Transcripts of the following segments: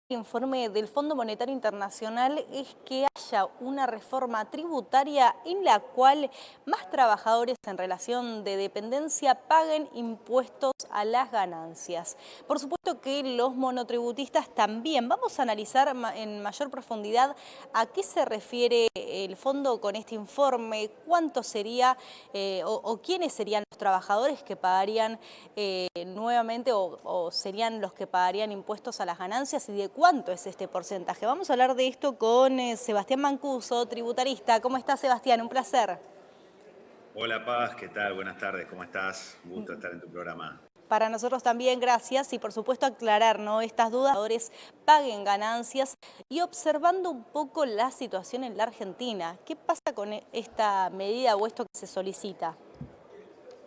Informe del Fondo Monetario Internacional es que haya una reforma tributaria en la cual más trabajadores en relación de dependencia paguen impuestos a las ganancias. Por supuesto que los monotributistas también. Vamos a analizar en mayor profundidad a qué se refiere el fondo con este informe, cuánto sería o quiénes serían los trabajadores que pagarían nuevamente o serían los que pagarían impuestos a las ganancias y de cuánto es este porcentaje. Vamos a hablar de esto con Sebastián Mancuso, tributarista. ¿Cómo está, Sebastián? Un placer. Hola Paz, ¿qué tal? Buenas tardes, ¿cómo estás? Un gusto estar en tu programa. Para nosotros también, gracias. Y por supuesto aclarar, ¿no?, estas dudas, los trabajadores paguen ganancias y observando un poco la situación en la Argentina. ¿Qué pasa con esta medida o esto que se solicita?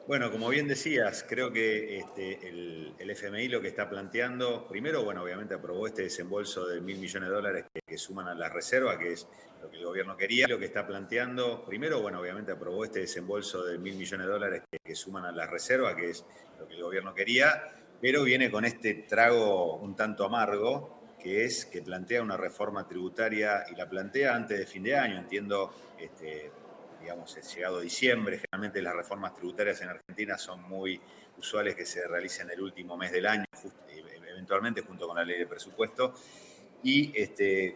Bueno, como bien decías, creo que el FMI lo que está planteando, primero, bueno, obviamente aprobó este desembolso de $1.000 millones que suman a la reserva, que es lo que el gobierno quería. Lo que está planteando, primero, bueno, obviamente aprobó este desembolso de $1.000 millones que suman a la reserva, que es lo que el gobierno quería, pero viene con este trago un tanto amargo, que es que plantea una reforma tributaria y la plantea antes de fin de año. Entiendo, digamos, es llegado diciembre. Generalmente las reformas tributarias en Argentina son muy usuales que se realicen el último mes del año, eventualmente junto con la ley de presupuesto, y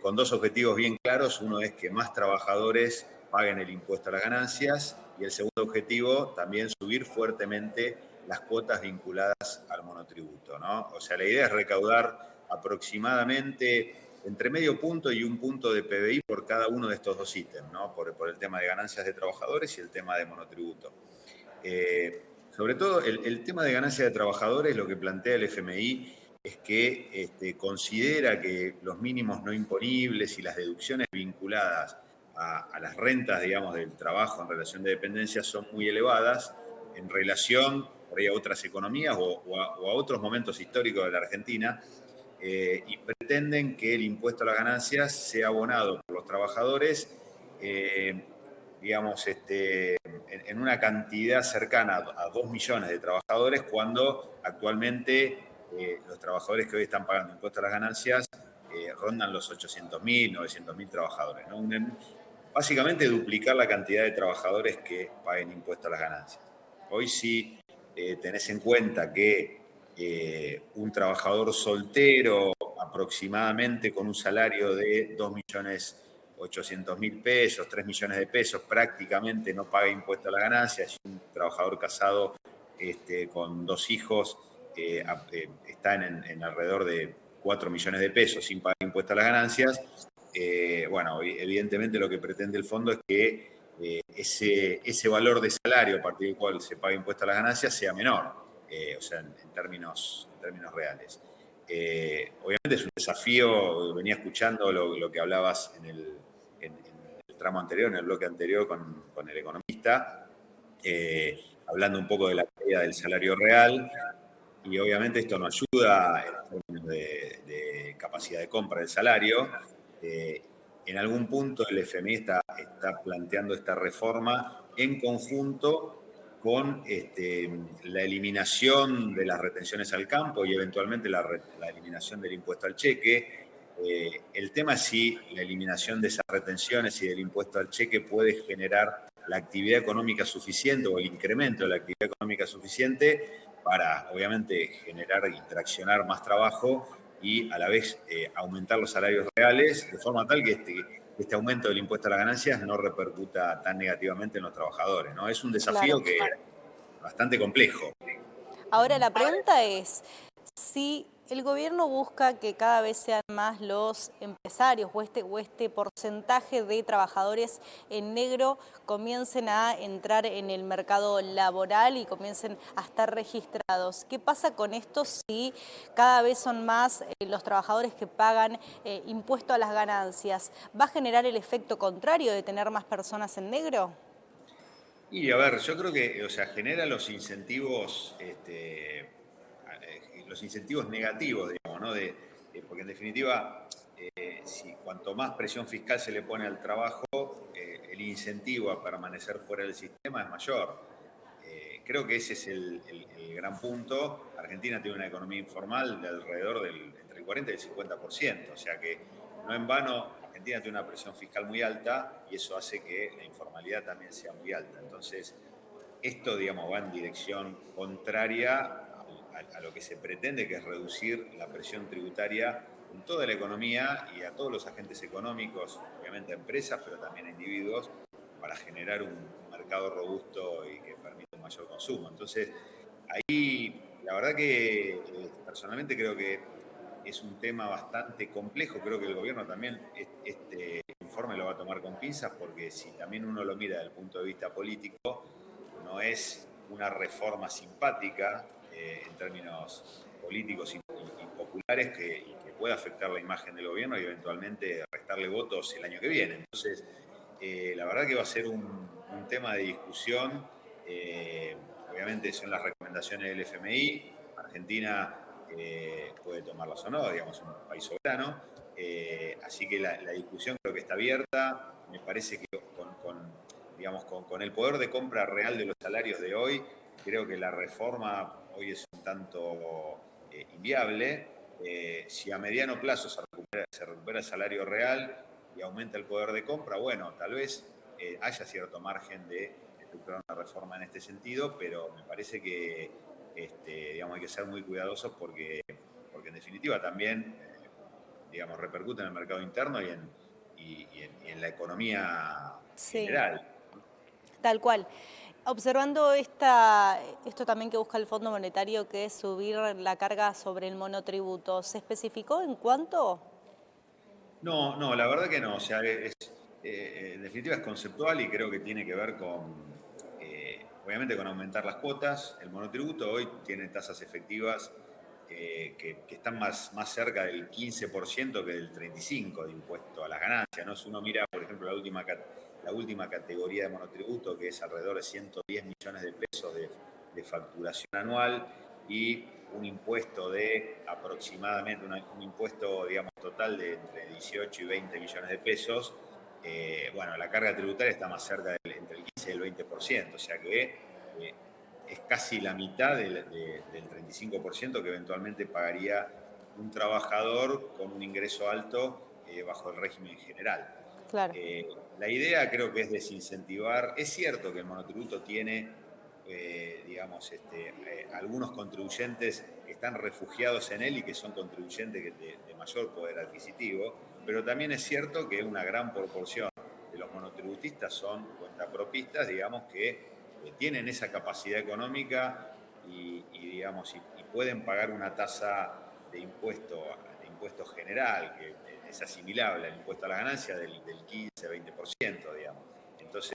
con dos objetivos bien claros. Uno es que más trabajadores paguen el impuesto a las ganancias, y el segundo objetivo, también subir fuertemente las cuotas vinculadas al monotributo, ¿no? O sea, la idea es recaudar aproximadamente entre medio punto y un punto de PBI por cada uno de estos dos ítems, ¿no? Por el tema de ganancias de trabajadores y el tema de monotributo. Sobre todo, el tema de ganancias de trabajadores, lo que plantea el FMI es que considera que los mínimos no imponibles y las deducciones vinculadas a las rentas, digamos, del trabajo en relación de dependencia son muy elevadas en relación por ahí a otras economías o a otros momentos históricos de la Argentina, y pretenden que el impuesto a las ganancias sea abonado por los trabajadores, digamos, en una cantidad cercana a 2 millones de trabajadores, cuando actualmente los trabajadores que hoy están pagando impuesto a las ganancias rondan los 800.000, 900.000 trabajadores, ¿no? Básicamente duplicar la cantidad de trabajadores que paguen impuesto a las ganancias. Hoy sí tenés en cuenta que un trabajador soltero aproximadamente con un salario de 2.800.000 pesos, 3 millones de pesos, prácticamente no paga impuesto a la ganancia. Si un trabajador casado con dos hijos está en alrededor de 4 millones de pesos sin pagar impuesto a las ganancias. Bueno, evidentemente lo que pretende el fondo es que ese valor de salario a partir del cual se paga impuesto a las ganancias sea menor, o sea, en términos reales. Obviamente es un desafío. Venía escuchando lo que hablabas en el tramo anterior, en el bloque anterior con el economista, hablando un poco de la caída del salario real, y obviamente esto no ayuda en términos de capacidad de compra del salario. En algún punto el FMI está planteando esta reforma en conjunto con la eliminación de las retenciones al campo y eventualmente la eliminación del impuesto al cheque. El tema es si la eliminación de esas retenciones y del impuesto al cheque puede generar la actividad económica suficiente o el incremento de la actividad económica suficiente para, obviamente, generar y traccionar más trabajo y a la vez aumentar los salarios reales, de forma tal que este aumento del impuesto a las ganancias no repercuta tan negativamente en los trabajadores, ¿no? Es un Claro. desafío que es bastante complejo. Ahora la pregunta es si el gobierno busca que cada vez sean más los empresarios o este porcentaje de trabajadores en negro comiencen a entrar en el mercado laboral y comiencen a estar registrados. ¿Qué pasa con esto si cada vez son más los trabajadores que pagan impuesto a las ganancias? ¿Va a generar el efecto contrario de tener más personas en negro? Y a ver, yo creo que, o sea, genera los incentivos negativos, digamos, ¿no? Porque en definitiva, si cuanto más presión fiscal se le pone al trabajo, el incentivo a permanecer fuera del sistema es mayor. creo que ese es el gran punto. Argentina tiene una economía informal de alrededor entre el 40 y el 50%, o sea que no en vano Argentina tiene una presión fiscal muy alta y eso hace que la informalidad también sea muy alta. Entonces, esto, digamos, va en dirección contraria a lo que se pretende, que es reducir la presión tributaria en toda la economía y a todos los agentes económicos, obviamente a empresas, pero también a individuos, para generar un mercado robusto y que permita un mayor consumo. Entonces, ahí la verdad que personalmente creo que es un tema bastante complejo. Creo que el gobierno también este informe lo va a tomar con pinzas, porque si también uno lo mira desde el punto de vista político, no es una reforma simpática en términos políticos y populares que pueda afectar la imagen del gobierno y eventualmente restarle votos el año que viene. Entonces, la verdad que va a ser un tema de discusión. Obviamente son las recomendaciones del FMI. Argentina puede tomarlas o no, digamos, un país soberano. Así que la discusión creo que está abierta. Me parece que con el poder de compra real de los salarios de hoy, creo que la reforma hoy es un tanto inviable. Si a mediano plazo se recupera el salario real y aumenta el poder de compra, bueno, tal vez haya cierto margen de estructurar una reforma en este sentido, pero me parece que hay que ser muy cuidadosos porque en definitiva también repercute en el mercado interno y en la economía general. Tal cual. Observando esto también que busca el Fondo Monetario, que es subir la carga sobre el monotributo, ¿se especificó en cuánto? No, la verdad que no. O sea, en definitiva es conceptual y creo que tiene que ver obviamente con aumentar las cuotas. El monotributo hoy tiene tasas efectivas que están más cerca del 15% que del 35% de impuesto a las ganancias, ¿no? Si uno mira, por ejemplo, la última categoría de monotributo, que es alrededor de 110 millones de pesos de facturación anual y un impuesto de aproximadamente, un impuesto, total de entre 18 y 20 millones de pesos, la carga tributaria está más cerca entre el 15 y el 20%, o sea que es casi la mitad del 35% que eventualmente pagaría un trabajador con un ingreso alto bajo el régimen general. Claro. La idea creo que es desincentivar. Es cierto que el monotributo tiene, algunos contribuyentes que están refugiados en él y que son contribuyentes de mayor poder adquisitivo, pero también es cierto que una gran proporción de los monotributistas son cuentapropistas, que tienen esa capacidad económica y pueden pagar una tasa de impuesto general que es asimilable al impuesto a la ganancia del 15-20%, digamos. Entonces,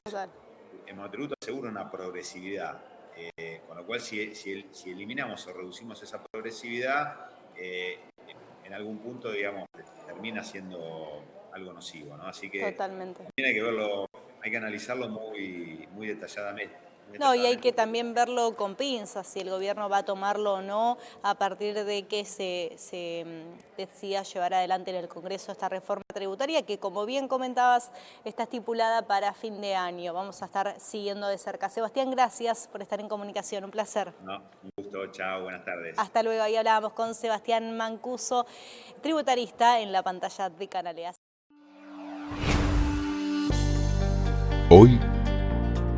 el monotributo asegura una progresividad, con lo cual si eliminamos o reducimos esa progresividad, en algún punto, termina siendo algo nocivo, ¿no? Así que totalmente. Tiene que verlo, hay que analizarlo muy detalladamente. No, y hay que también verlo con pinzas, si el gobierno va a tomarlo o no, a partir de que se decida llevar adelante en el Congreso esta reforma tributaria, que como bien comentabas, está estipulada para fin de año. Vamos a estar siguiendo de cerca. Sebastián, gracias por estar en comunicación, un placer. No, un gusto, chao, buenas tardes. Hasta luego, ahí hablábamos con Sebastián Mancuso, tributarista, en la pantalla de Canal E. Hoy,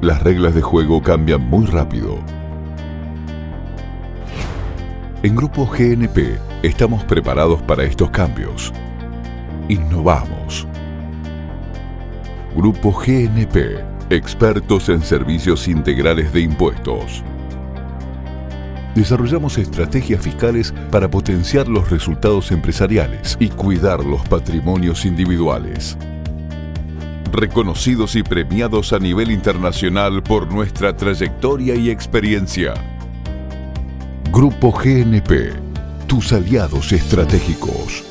las reglas de juego cambian muy rápido. En Grupo GNP estamos preparados para estos cambios. Innovamos. Grupo GNP, expertos en servicios integrales de impuestos. Desarrollamos estrategias fiscales para potenciar los resultados empresariales y cuidar los patrimonios individuales. Reconocidos y premiados a nivel internacional por nuestra trayectoria y experiencia. Grupo GNP, tus aliados estratégicos.